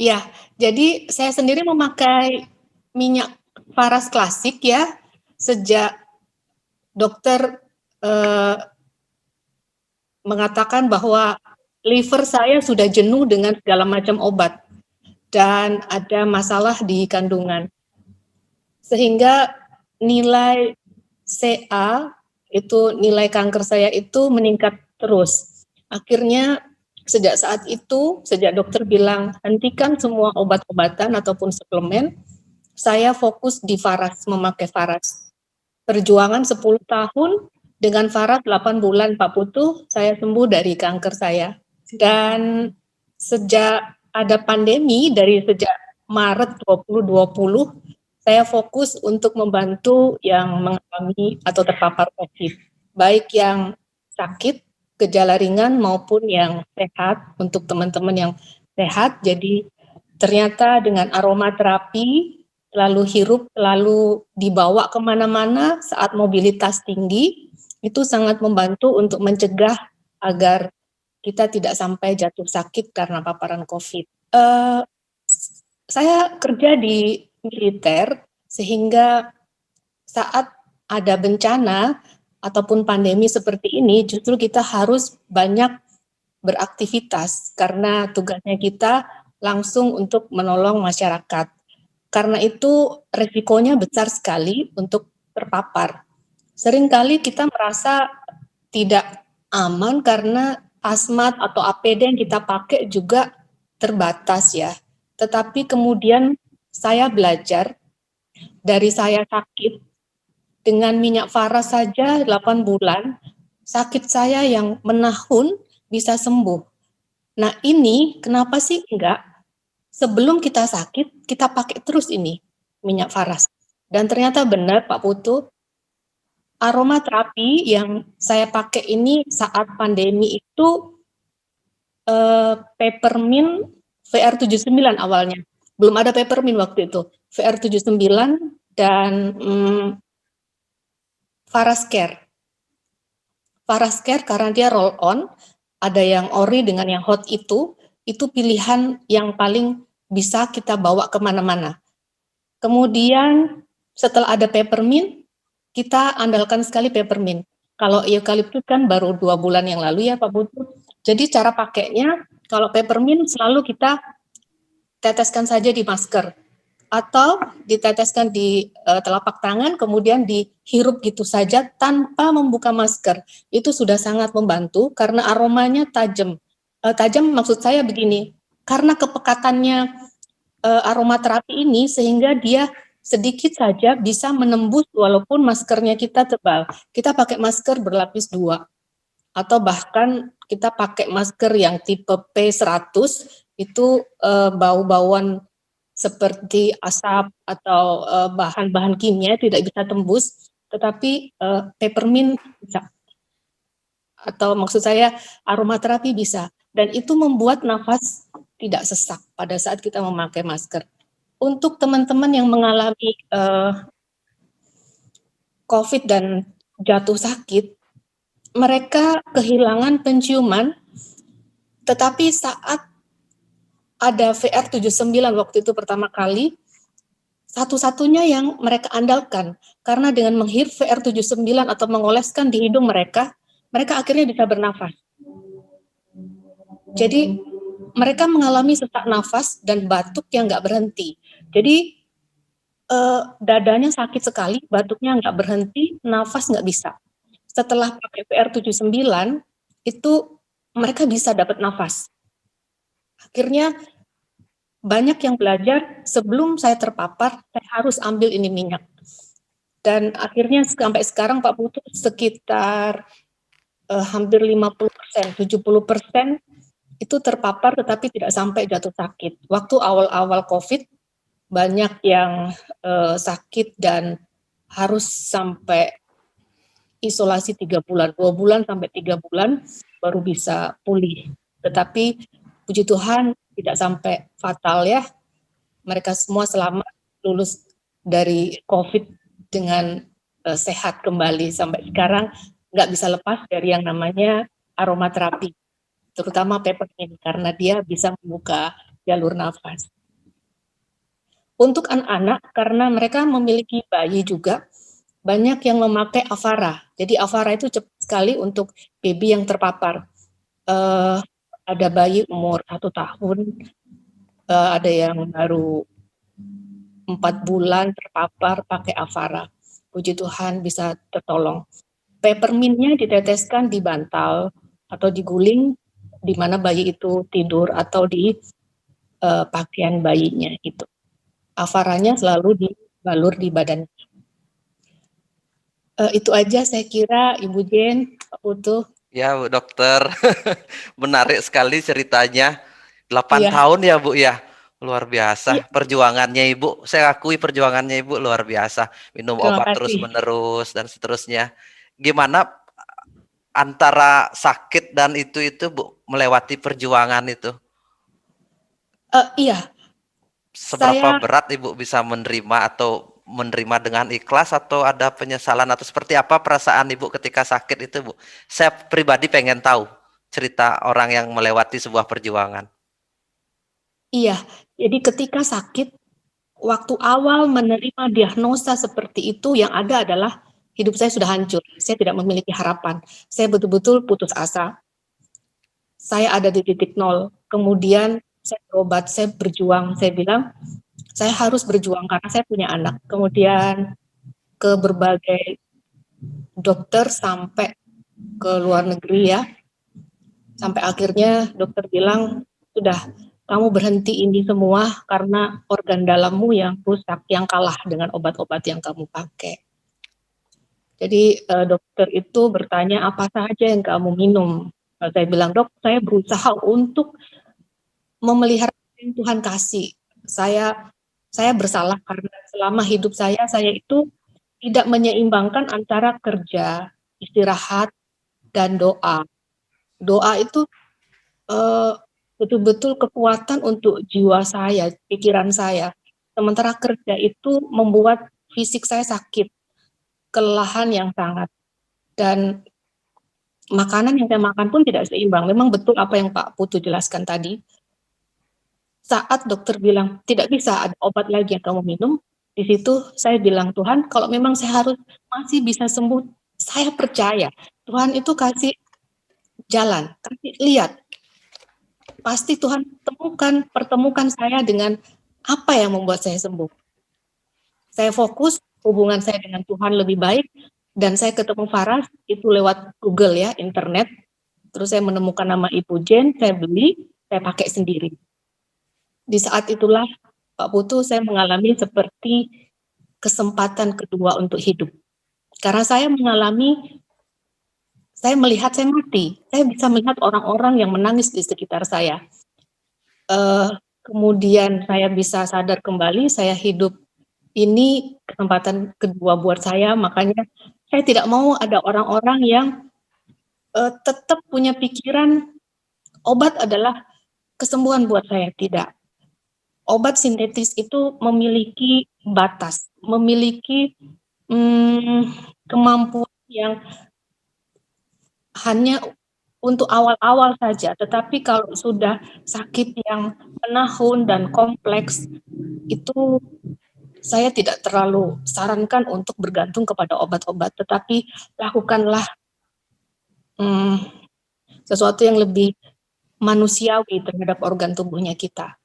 Iya, jadi saya sendiri memakai minyak Faras klasik ya, sejak dokter, eee, mengatakan bahwa liver saya sudah jenuh dengan segala macam obat dan ada masalah di kandungan. Sehingga nilai CA, itu nilai kanker saya itu meningkat terus. Akhirnya sejak saat itu, sejak dokter bilang, "Hentikan semua obat-obatan ataupun suplemen," saya fokus di Faras, memakai Faras. Perjuangan 10 tahun dengan Faras 8 bulan Pak Putu, saya sembuh dari kanker saya. Dan sejak ada pandemi, dari sejak Maret 2020, saya fokus untuk membantu yang mengalami atau terpapar COVID, baik yang sakit, gejala ringan maupun yang sehat, untuk teman-teman yang sehat. Jadi ternyata dengan aromaterapi, lalu hirup, lalu dibawa kemana-mana saat mobilitas tinggi, itu sangat membantu untuk mencegah agar kita tidak sampai jatuh sakit karena paparan COVID. Saya kerja di militer, sehingga saat ada bencana ataupun pandemi seperti ini, justru kita harus banyak beraktivitas karena tugasnya kita langsung untuk menolong masyarakat. Karena itu resikonya besar sekali untuk terpapar. Seringkali kita merasa tidak aman karena hazmat atau APD yang kita pakai juga terbatas ya. Tetapi kemudian saya belajar, dari saya sakit dengan minyak Faras saja 8 bulan, sakit saya yang menahun bisa sembuh. Nah ini kenapa sih enggak, sebelum kita sakit, kita pakai terus ini, minyak Faras. Dan ternyata benar Pak Putu, aromaterapi yang saya pakai ini saat pandemi itu, peppermint VR79 awalnya. Belum ada peppermint waktu itu. VR79 dan Faras Care. Faras Care karena dia roll on, ada yang ori dengan yang hot itu pilihan yang paling bisa kita bawa kemana-mana. Kemudian setelah ada peppermint, kita andalkan sekali peppermint. Kalau eukaliptus kan baru 2 bulan yang lalu ya Pak Putu. Jadi cara pakainya, kalau peppermint selalu kita teteskan saja di masker, atau diteteskan di telapak tangan, kemudian dihirup gitu saja tanpa membuka masker. Itu sudah sangat membantu karena aromanya tajam. Tajam maksud saya begini, karena kepekatannya aromaterapi ini sehingga dia sedikit saja bisa menembus walaupun maskernya kita tebal. Kita pakai masker berlapis 2 atau bahkan kita pakai masker yang tipe P100 itu bau-bauan seperti asap atau bahan-bahan kimia tidak bisa tembus, tetapi peppermint bisa. Atau maksud saya aromaterapi bisa, dan itu membuat nafas tidak sesak pada saat kita memakai masker. Untuk teman-teman yang mengalami COVID dan jatuh sakit, mereka kehilangan penciuman, tetapi saat ada VR79 waktu itu pertama kali, satu-satunya yang mereka andalkan, karena dengan menghirup VR79 atau mengoleskan di hidung mereka, mereka akhirnya bisa bernafas. Jadi mereka mengalami sesak nafas dan batuk yang nggak berhenti. Jadi dadanya sakit sekali, batuknya nggak berhenti, nafas nggak bisa. Setelah pakai VR79, itu mereka bisa dapat nafas. Akhirnya banyak yang belajar, sebelum saya terpapar, saya harus ambil ini minyak. Dan akhirnya sampai sekarang Pak Putu sekitar hampir 50%, 70% itu terpapar tetapi tidak sampai jatuh sakit. Waktu awal-awal COVID, banyak yang sakit dan harus sampai isolasi 3 bulan, 2 bulan sampai 3 bulan baru bisa pulih. Tetapi puji Tuhan tidak sampai fatal ya. Mereka semua selamat lulus dari COVID dengan sehat kembali sampai sekarang, nggak bisa lepas dari yang namanya aromaterapi, terutama peppermint karena dia bisa membuka jalur nafas. Untuk anak-anak, karena mereka memiliki bayi juga, banyak yang memakai Avara. Jadi Avara itu cepat sekali untuk baby yang terpapar. Ada bayi umur 1 tahun, ada yang baru 4 bulan terpapar pakai Avara. Puji Tuhan bisa tertolong. Peppermintnya diteteskan di bantal atau diguling di mana bayi itu tidur atau di pakaian bayinya itu. Avaranya selalu dibalur di badan. Itu aja saya kira, Ibu Jen, Pak Putu. Ya, Bu Dokter. Menarik sekali ceritanya. 8 Iya. tahun ya, Bu ya. Luar biasa. Iya. Perjuangannya Ibu, saya akui perjuangannya Ibu luar biasa. Minum Terima obat kasih. terus-menerus dan seterusnya. Gimana antara sakit dan itu Bu, melewati perjuangan itu? Iya. Seberapa berat Ibu bisa menerima atau menerima dengan ikhlas atau ada penyesalan atau seperti apa perasaan Ibu ketika sakit itu, Bu? Saya pribadi pengen tahu cerita orang yang melewati sebuah perjuangan. Iya, jadi ketika sakit, waktu awal menerima diagnosa seperti itu, yang ada adalah hidup saya sudah hancur. Saya tidak memiliki harapan. Saya betul-betul putus asa. Saya ada di titik nol. Kemudian saya berobat, saya berjuang. Saya bilang, saya harus berjuang karena saya punya anak. Kemudian ke berbagai dokter sampai ke luar negeri ya. Sampai akhirnya dokter bilang, sudah kamu berhenti ini semua karena organ dalammu yang rusak, yang kalah dengan obat-obat yang kamu pakai. Jadi dokter itu bertanya apa saja yang kamu minum. Saya bilang, dok, saya berusaha untuk memelihara yang Tuhan kasih. Saya bersalah karena selama hidup saya itu tidak menyeimbangkan antara kerja, istirahat, dan doa. Doa itu betul-betul kekuatan untuk jiwa saya, pikiran saya. Sementara kerja itu membuat fisik saya sakit, kelelahan yang sangat. Dan makanan yang saya makan pun tidak seimbang. Memang betul apa yang Pak Putu jelaskan tadi. Saat dokter bilang, tidak bisa ada obat lagi yang kamu minum, di situ saya bilang, Tuhan, kalau memang saya harus masih bisa sembuh, saya percaya Tuhan itu kasih jalan, kasih lihat. Pasti Tuhan pertemukan saya dengan apa yang membuat saya sembuh. Saya fokus, hubungan saya dengan Tuhan lebih baik, dan saya ketemu Faras itu lewat Google ya, internet. Terus saya menemukan nama Ibu Jen, saya beli, saya pakai sendiri. Di saat itulah Pak Putu saya mengalami seperti kesempatan kedua untuk hidup. Karena saya melihat saya mati. Saya bisa melihat orang-orang yang menangis di sekitar saya. Kemudian saya bisa sadar kembali, saya hidup. Ini kesempatan kedua buat saya, makanya saya tidak mau ada orang-orang yang tetap punya pikiran obat adalah kesembuhan buat saya. Tidak. Obat sintetis itu memiliki batas, memiliki kemampuan yang hanya untuk awal-awal saja, tetapi kalau sudah sakit yang menahun dan kompleks, itu saya tidak terlalu sarankan untuk bergantung kepada obat-obat, tetapi lakukanlah sesuatu yang lebih manusiawi terhadap organ tubuhnya kita.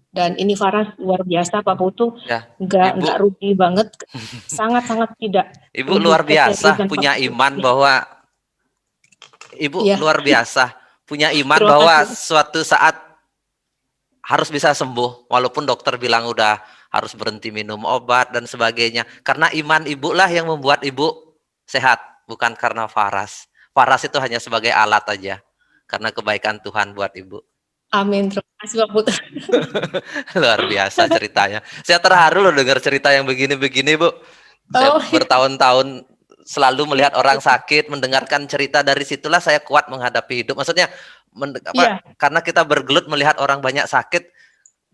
Dan ini Faras luar biasa Pak Putu, Ya, nggak rugi banget, sangat-sangat tidak Ibu rugi. luar biasa punya iman bahwa Ibu ya. luar biasa punya iman Terima bahwa kasih. suatu saat harus bisa sembuh walaupun dokter bilang udah harus berhenti minum obat dan sebagainya. Karena iman Ibu lah yang membuat Ibu sehat, bukan karena Faras. Faras itu hanya sebagai alat aja karena kebaikan Tuhan buat Ibu. Amin, terima kasih Pak Putu. Luar biasa ceritanya. Saya terharu loh dengar cerita yang begini-begini, Bu. Saya bertahun-tahun selalu melihat orang sakit, mendengarkan cerita, dari situlah saya kuat menghadapi hidup. Maksudnya karena kita bergelut melihat orang banyak sakit,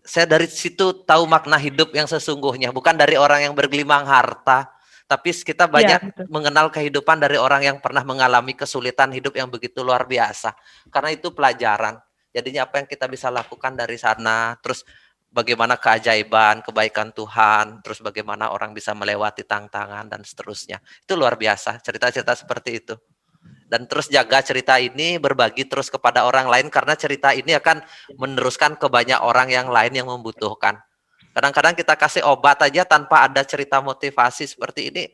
saya dari situ tahu makna hidup yang sesungguhnya, bukan dari orang yang bergelimang harta, tapi kita banyak mengenal kehidupan dari orang yang pernah mengalami kesulitan hidup yang begitu luar biasa. Karena itu pelajaran. Jadinya apa yang kita bisa lakukan dari sana, terus bagaimana keajaiban, kebaikan Tuhan, terus bagaimana orang bisa melewati tantangan dan seterusnya. Itu luar biasa, cerita-cerita seperti itu. Dan terus jaga cerita ini, berbagi terus kepada orang lain, karena cerita ini akan meneruskan ke banyak orang yang lain yang membutuhkan. Kadang-kadang kita kasih obat aja tanpa ada cerita motivasi seperti ini.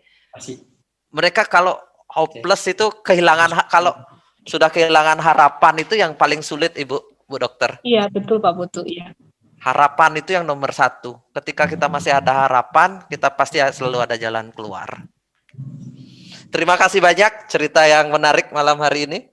Mereka kalau hopeless itu kehilangan, kalau sudah kehilangan harapan itu yang paling sulit, Bu Dokter. Iya, betul Pak Putu, iya. Harapan itu yang nomor satu. Ketika kita masih ada harapan, kita pasti selalu ada jalan keluar. Terima kasih banyak cerita yang menarik malam hari ini.